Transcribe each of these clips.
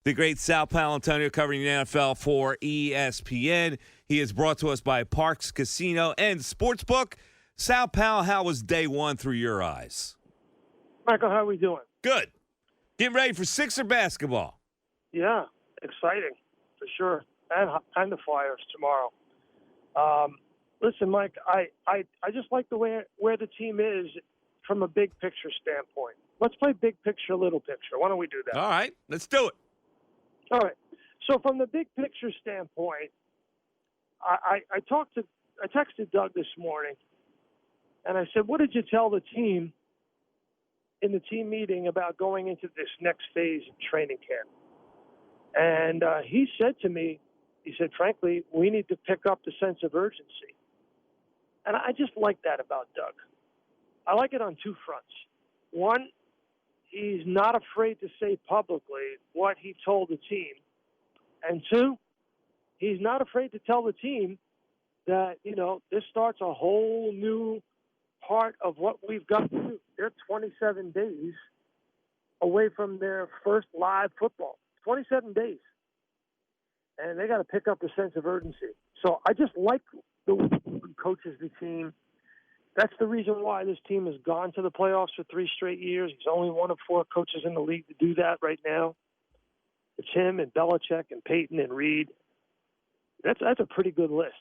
The great Sal Paolantonio covering the NFL for ESPN. He is brought to us by Parks Casino and Sportsbook. Sal Pal, how was day one through your eyes? Michael, how are we doing? Good. Getting ready for Sixer basketball. Yeah, exciting for sure. And the Flyers tomorrow. Listen, Mike, I just like the way where the team is from a big picture standpoint. Let's play big picture, little picture. Why don't we do that? All right, let's do it. All right. So from the big picture standpoint, I texted Doug this morning, and I said, "What did you tell the team in the team meeting about going into this next phase of training camp?" And he said to me, he said, "Frankly, we need to pick up the sense of urgency." And I just like that about Doug. I like it on two fronts. One, he's not afraid to say publicly what he told the team. And two, he's not afraid to tell the team that, this starts a whole new part of what we've got to do. They're 27 days away from their first live football. 27 days. And they got to pick up the sense of urgency. So I just like the way he coaches the team. That's the reason why this team has gone to the playoffs for 3 straight years. He's only one of 4 coaches in the league to do that right now. It's him and Belichick and Peyton and Reed. That's a pretty good list.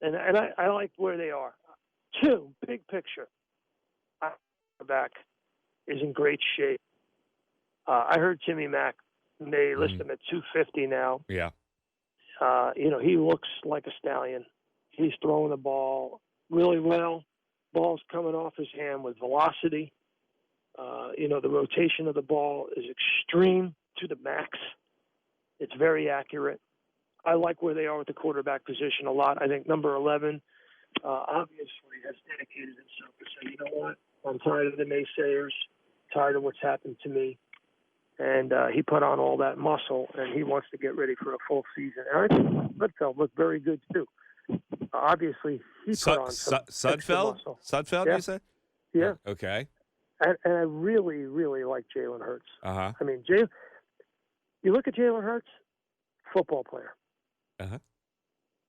And I like where they are. 2, big picture. Back is in great shape. I heard Jimmy Mack. They list him at 250 now. Yeah. He looks like a stallion. He's throwing the ball really well. Ball's coming off his hand with velocity. The rotation of the ball is extreme to the max. It's very accurate. I like where they are with the quarterback position a lot. I think number 11 obviously has dedicated himself to say, you know what, I'm tired of the naysayers, tired of what's happened to me. And he put on all that muscle, and he wants to get ready for a full season. And I think Sudfeld looked very good, too. Obviously, he put on some extra muscle. Sudfeld, yeah. you said? Yeah. Okay. And I really, really like Jalen Hurts. Uh-huh. I mean, you look at Jalen Hurts, football player. Uh-huh.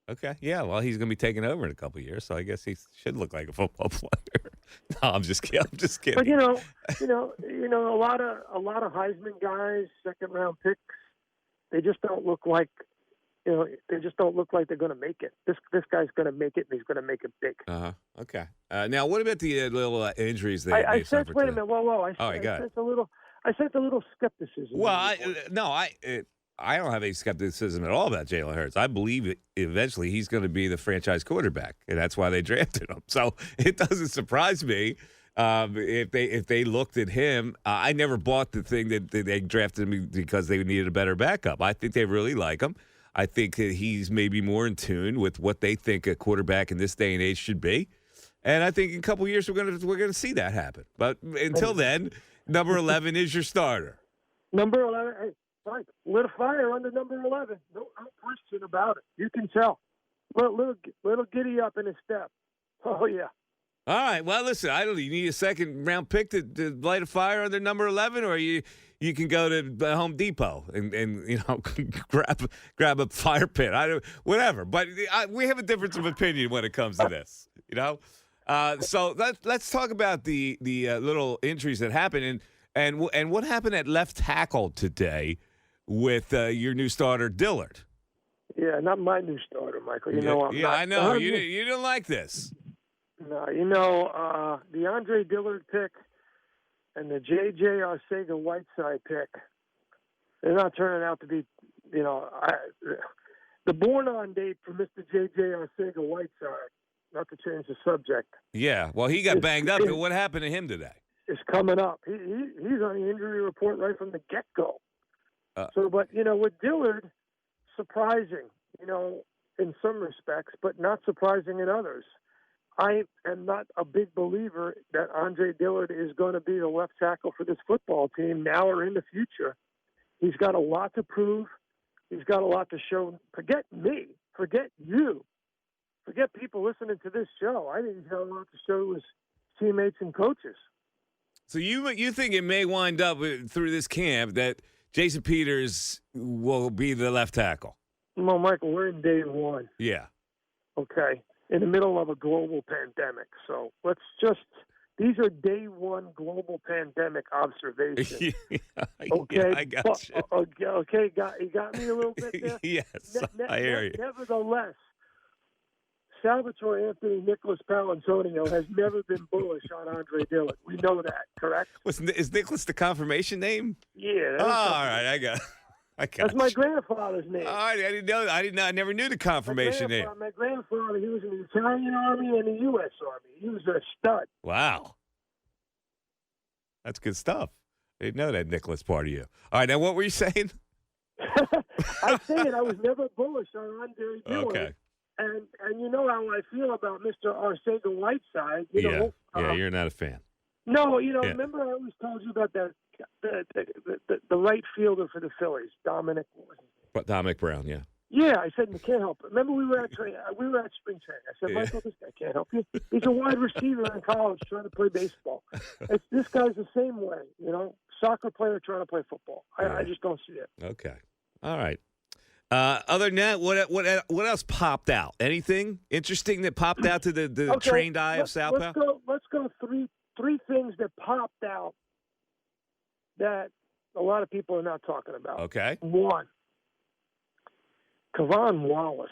Okay. Yeah, well, he's going to be taking over in a couple of years, so I guess he should look like a football player. No, I'm just kidding. But a lot of Heisman guys, second round picks, they just don't look like they're going to make it. This guy's going to make it, and he's going to make it big. Uh-huh. Okay. Now, what about the little injuries they I suffered? sense, wait a minute. Whoa. I sense a little skepticism. Well, I don't have any skepticism at all about Jalen Hurts. I believe eventually he's going to be the franchise quarterback, and that's why they drafted him. So it doesn't surprise me if they looked at him. I never bought the thing that they drafted him because they needed a better backup. I think they really like him. I think that he's maybe more in tune with what they think a quarterback in this day and age should be. And I think in a couple of years we're going to see that happen. But until then, number 11 is your starter. Number 11. Hey. Right. Lit a fire under number 11. No question about it. You can tell. Little giddy up in his step. Oh, yeah. All right. Well, listen, I don't know. You need a second-round pick to light a fire under number 11, or you can go to Home Depot and grab a fire pit. Whatever. But we have a difference of opinion when it comes to this, So let's talk about the little injuries that happened and what happened at left tackle today with your new starter, Dillard. Yeah, not my new starter, Michael. I know. You didn't like this. No, the Andre Dillard pick and the J.J. Arcega-Whiteside pick, they're not turning out to be, the born-on date for Mr. J.J. Arcega-Whiteside, not to change the subject. Yeah, well, he got banged up. What happened to him today? It's coming up. He's on the injury report right from the get-go. But with Dillard, surprising, in some respects, but not surprising in others. I am not a big believer that Andre Dillard is going to be the left tackle for this football team now or in the future. He's got a lot to prove. He's got a lot to show. Forget me. Forget you. Forget people listening to this show. I think he's got a lot to show his teammates and coaches. So you think it may wind up through this camp that Jason Peters will be the left tackle. Well, Michael, we're in day one. Yeah. Okay, in the middle of a global pandemic. So these are day one global pandemic observations. Okay, I got you. Okay, you got me a little bit there? Yes, I hear you. Nevertheless, Salvatore Anthony Nicholas Paolantonio has never been bullish on Andre Dillard. We know that, correct? Is Nicholas the confirmation name? Yeah. All right, I got That's my grandfather's name. All right, I didn't know. I never knew the confirmation name. My grandfather, he was in the Italian Army and the U.S. Army. He was a stud. Wow. That's good stuff. I didn't know that Nicholas part of you. All right, now what were you saying? I'm saying I was never bullish on Andre Dillard. Okay. And you know how I feel about Mr. Arcega-Whiteside. You know, you're not a fan. No, remember I always told you about the right fielder for the Phillies, Dominic. But Dominic Brown, yeah. Yeah, I said, you can't help it. Remember we were at spring training. I said, Michael, this guy can't help you. He's a wide receiver in college trying to play baseball. This guy's the same way, soccer player trying to play football. I just don't see it. Okay. All right. Other than that, what else popped out? Anything interesting that popped out to the trained eye of Sal Pal? Let's go three things that popped out that a lot of people are not talking about. Okay. One, Kevon Wallace,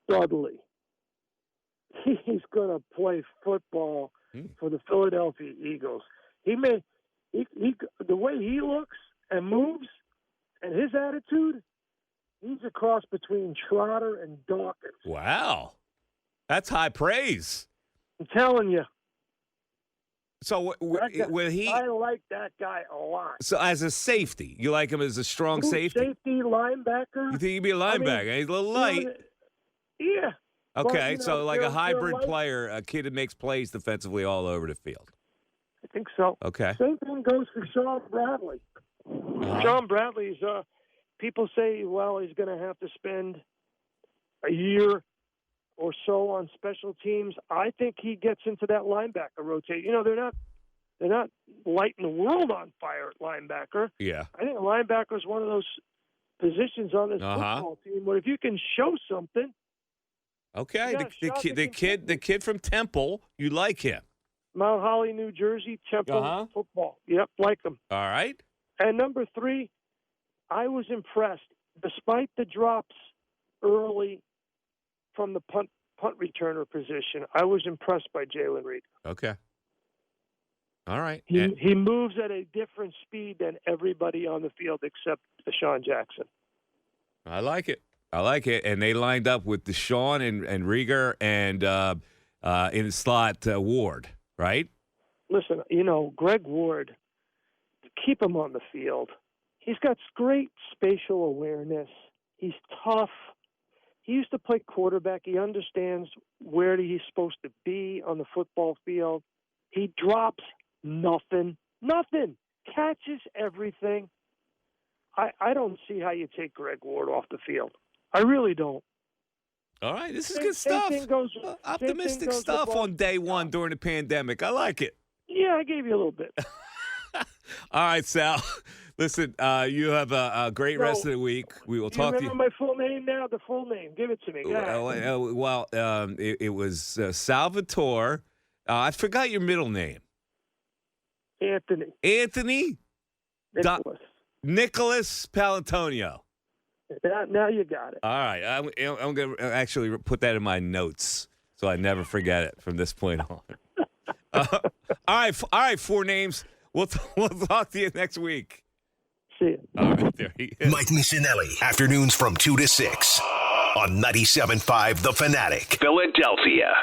Studley. He's going to play football for the Philadelphia Eagles. The way he looks and moves and his attitude, he's a cross between Trotter and Dawkins. Wow. That's high praise. I'm telling you. So will he? I like that guy a lot. So as a safety, you like him as a strong safety? Safety, linebacker. You think he'd be a linebacker? He's a little light. Yeah. Okay, so like a hybrid player, a kid that makes plays defensively all over the field. I think so. Okay. Same thing goes for Sean Bradley. Sean Bradley's, people say, well, he's going to have to spend a year or so on special teams. I think he gets into that linebacker rotate. They're not lighting the world on fire at linebacker. Yeah. I think linebacker is one of those positions on this football team where if you can show something. Okay, the kid from Temple, you like him. Mount Holly, New Jersey, Temple football. Yep, like him. All right. And number 3, I was impressed. Despite the drops early from the punt returner position, I was impressed by Jalen Reed. Okay. All right. He moves at a different speed than everybody on the field except Deshaun Jackson. I like it. And they lined up with Deshaun and Rieger and in the slot Ward, right? Listen, Greg Ward, keep him on the field. He's got great spatial awareness. He's tough. He used to play quarterback. He understands where he's supposed to be on the football field. He drops nothing. Catches everything. I don't see how you take Greg Ward off the field. I really don't. All right, this is good stuff. Optimistic stuff on day one during the pandemic. I like it. Yeah, I gave you a little bit. All right, Sal. Listen, you have a great rest of the week. We will talk to you. Remember my full name now? The full name. Give it to me. Well, it was Salvatore. I forgot your middle name. Anthony? Nicholas Paolantonio. Now you got it. All right. I'm going to actually put that in my notes so I never forget it from this point on. All right, 4 names. We'll talk to you next week. See you. All right, there he is. Mike Missanelli, afternoons from 2 to 6 on 97.5 The Fanatic, Philadelphia.